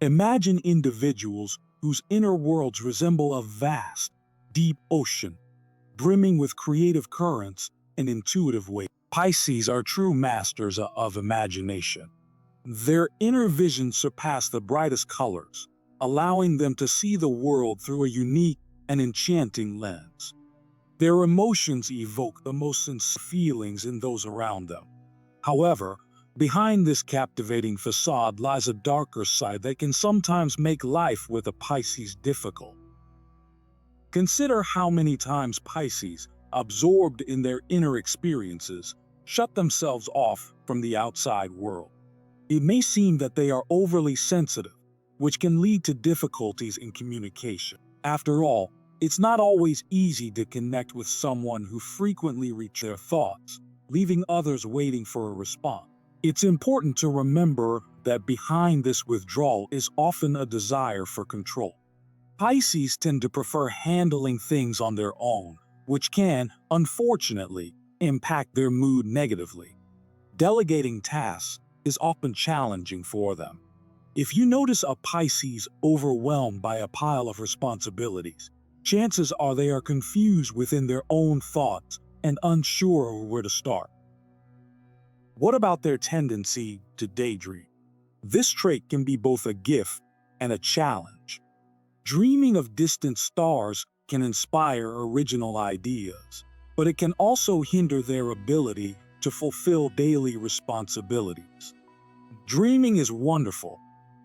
Imagine individuals whose inner worlds resemble a vast, deep ocean, brimming with creative currents and intuitive ways. Pisces are true masters of imagination. Their inner vision surpasses the brightest colors, allowing them to see the world through a unique and enchanting lens. Their emotions evoke the most sincere feelings in those around them. However, behind this captivating facade lies a darker side that can sometimes make life with a Pisces difficult. Consider how many times Pisces, absorbed in their inner experiences, shut themselves off from the outside world. It may seem that they are overly sensitive, which can lead to difficulties in communication. After all, it's not always easy to connect with someone who frequently reaches their thoughts, leaving others waiting for a response. It's important to remember that behind this withdrawal is often a desire for control. Pisces tend to prefer handling things on their own, which can, unfortunately, impact their mood negatively. Delegating tasks is often challenging for them. If you notice a Pisces overwhelmed by a pile of responsibilities, chances are they are confused within their own thoughts and unsure of where to start. What about their tendency to daydream? This trait can be both a gift and a challenge. Dreaming of distant stars can inspire original ideas, but it can also hinder their ability to fulfill daily responsibilities. Dreaming is wonderful,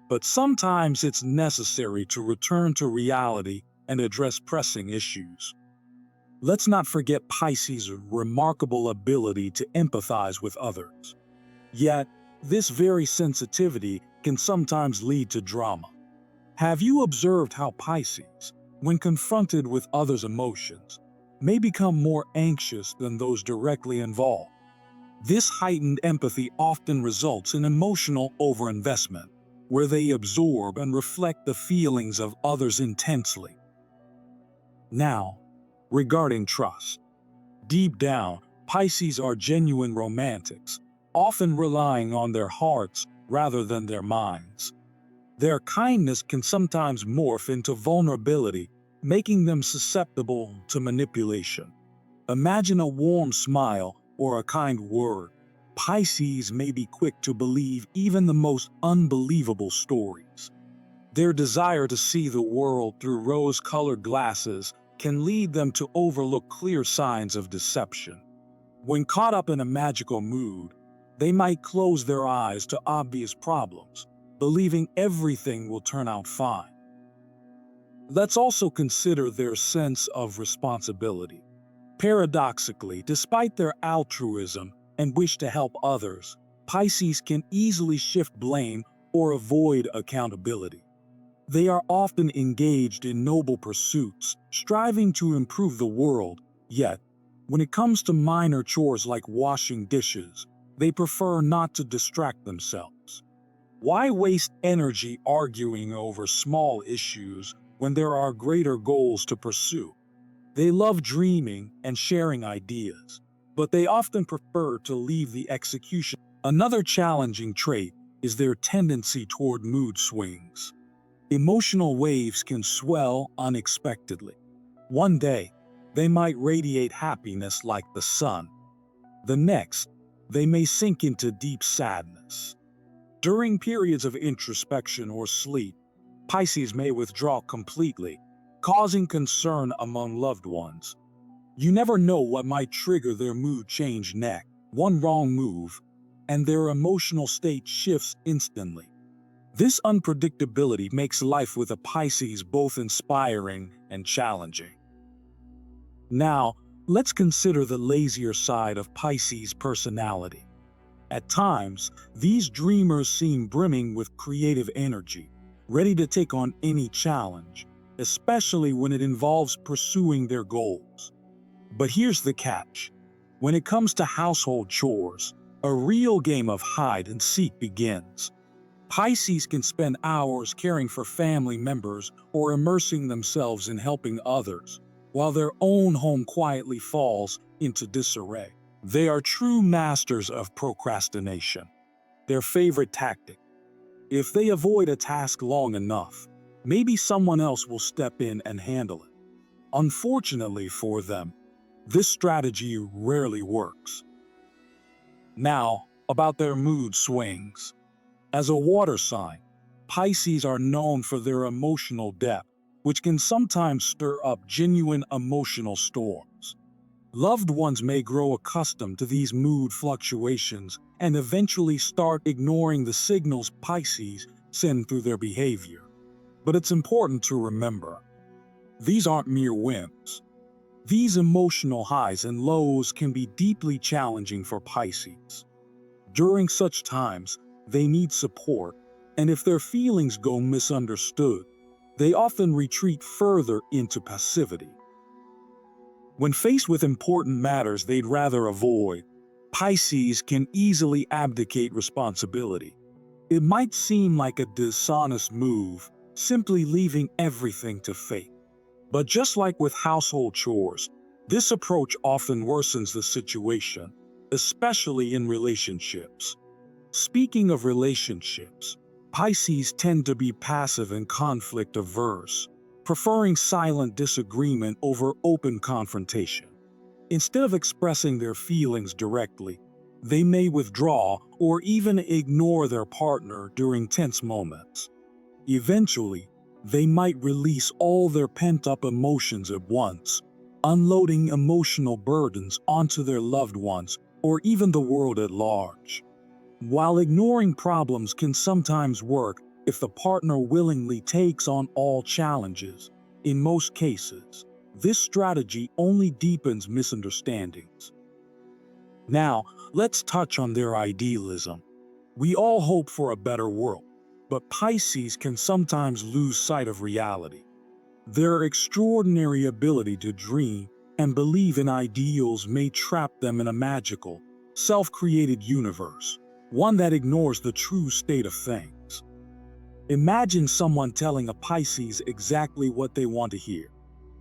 but sometimes it's necessary to return to reality and address pressing issues. Let's not forget Pisces' remarkable ability to empathize with others. Yet, this very sensitivity can sometimes lead to drama. Have you observed how Pisces, when confronted with others' emotions, may become more anxious than those directly involved? This heightened empathy often results in emotional overinvestment, where they absorb and reflect the feelings of others intensely. Now, regarding trust. Deep down, Pisces are genuine romantics, often relying on their hearts rather than their minds. Their kindness can sometimes morph into vulnerability, making them susceptible to manipulation. Imagine a warm smile or a kind word. Pisces may be quick to believe even the most unbelievable stories. Their desire to see the world through rose-colored glasses can lead them to overlook clear signs of deception. When caught up in a magical mood, they might close their eyes to obvious problems, believing everything will turn out fine. Let's also consider their sense of responsibility. Paradoxically, despite their altruism and wish to help others, Pisces can easily shift blame or avoid accountability. They are often engaged in noble pursuits, striving to improve the world, yet, when it comes to minor chores like washing dishes, they prefer not to distract themselves. Why waste energy arguing over small issues when there are greater goals to pursue? They love dreaming and sharing ideas, but they often prefer to leave the execution. Another challenging trait is their tendency toward mood swings. Emotional waves can swell unexpectedly. One day, they might radiate happiness like the sun. The next, they may sink into deep sadness. During periods of introspection or sleep, Pisces may withdraw completely, causing concern among loved ones. You never know what might trigger their mood change next. One wrong move, and their emotional state shifts instantly. This unpredictability makes life with a Pisces both inspiring and challenging. Now, let's consider the lazier side of Pisces' personality. At times, these dreamers seem brimming with creative energy, ready to take on any challenge, especially when it involves pursuing their goals. But here's the catch. When it comes to household chores, a real game of hide and seek begins. Pisces can spend hours caring for family members or immersing themselves in helping others, while their own home quietly falls into disarray. They are true masters of procrastination. Their favorite tactic, If they avoid a task long enough, maybe someone else will step in and handle it. Unfortunately for them, this strategy rarely works. Now, about their mood swings. As a water sign, Pisces are known for their emotional depth, which can sometimes stir up genuine emotional storms. Loved ones may grow accustomed to these mood fluctuations and eventually start ignoring the signals Pisces send through their behavior. But it's important to remember, these aren't mere whims. These emotional highs and lows can be deeply challenging for Pisces. During such times, they need support, and if their feelings go misunderstood, they often retreat further into passivity. When faced with important matters they'd rather avoid, Pisces can easily abdicate responsibility. It might seem like a dishonest move, simply leaving everything to fate. But just like with household chores, this approach often worsens the situation, especially in relationships. Speaking of relationships, Pisces tend to be passive and conflict averse, preferring silent disagreement over open confrontation. Instead of expressing their feelings directly, they may withdraw or even ignore their partner during tense moments. Eventually, they might release all their pent-up emotions at once, unloading emotional burdens onto their loved ones or even the world at large. While ignoring problems can sometimes work if the partner willingly takes on all challenges, in most cases, this strategy only deepens misunderstandings. Now, let's touch on their idealism. We all hope for a better world, but Pisces can sometimes lose sight of reality. Their extraordinary ability to dream and believe in ideals may trap them in a magical, self-created universe, one that ignores the true state of things. Imagine someone telling a Pisces exactly what they want to hear.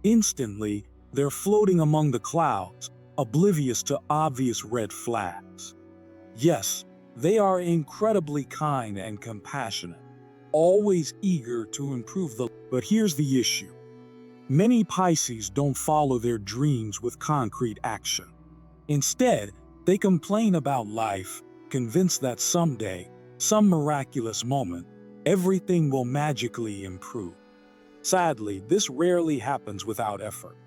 Instantly, they're floating among the clouds, oblivious to obvious red flags. Yes, they are incredibly kind and compassionate, always eager to improve But here's the issue. Many Pisces don't follow their dreams with concrete action. Instead, they complain about life, convinced that someday, some miraculous moment, everything will magically improve. Sadly, this rarely happens without effort.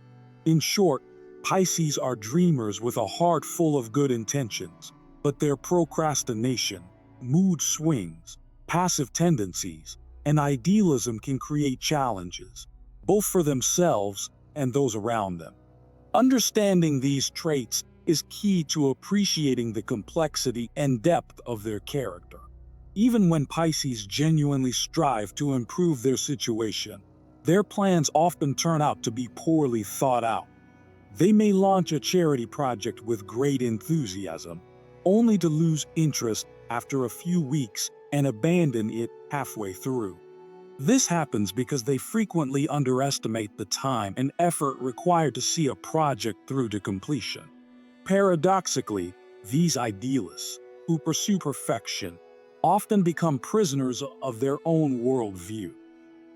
In short, Pisces are dreamers with a heart full of good intentions, but their procrastination, mood swings, passive tendencies, and idealism can create challenges, both for themselves and those around them. Understanding these traits is key to appreciating the complexity and depth of their character. Even when Pisces genuinely strive to improve their situation, their plans often turn out to be poorly thought out. They may launch a charity project with great enthusiasm, only to lose interest after a few weeks and abandon it halfway through. This happens because they frequently underestimate the time and effort required to see a project through to completion. Paradoxically, these idealists, who pursue perfection, often become prisoners of their own worldview.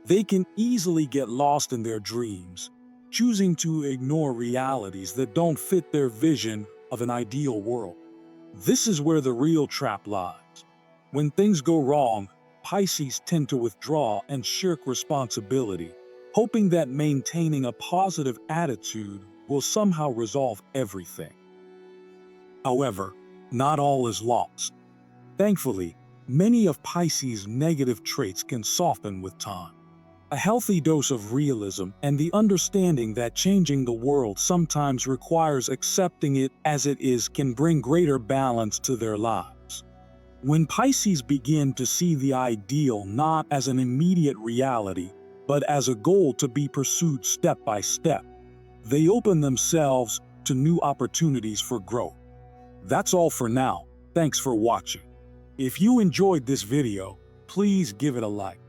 They can easily get lost in their dreams, choosing to ignore realities that don't fit their vision of an ideal world. This is where the real trap lies. When things go wrong, Pisces tend to withdraw and shirk responsibility, hoping that maintaining a positive attitude will somehow resolve everything. However, not all is lost. Thankfully, many of Pisces' negative traits can soften with time. A healthy dose of realism and the understanding that changing the world sometimes requires accepting it as it is can bring greater balance to their lives. When Pisces begin to see the ideal not as an immediate reality, but as a goal to be pursued step by step, they open themselves to new opportunities for growth. That's all for now. Thanks for watching. If you enjoyed this video, please give it a like.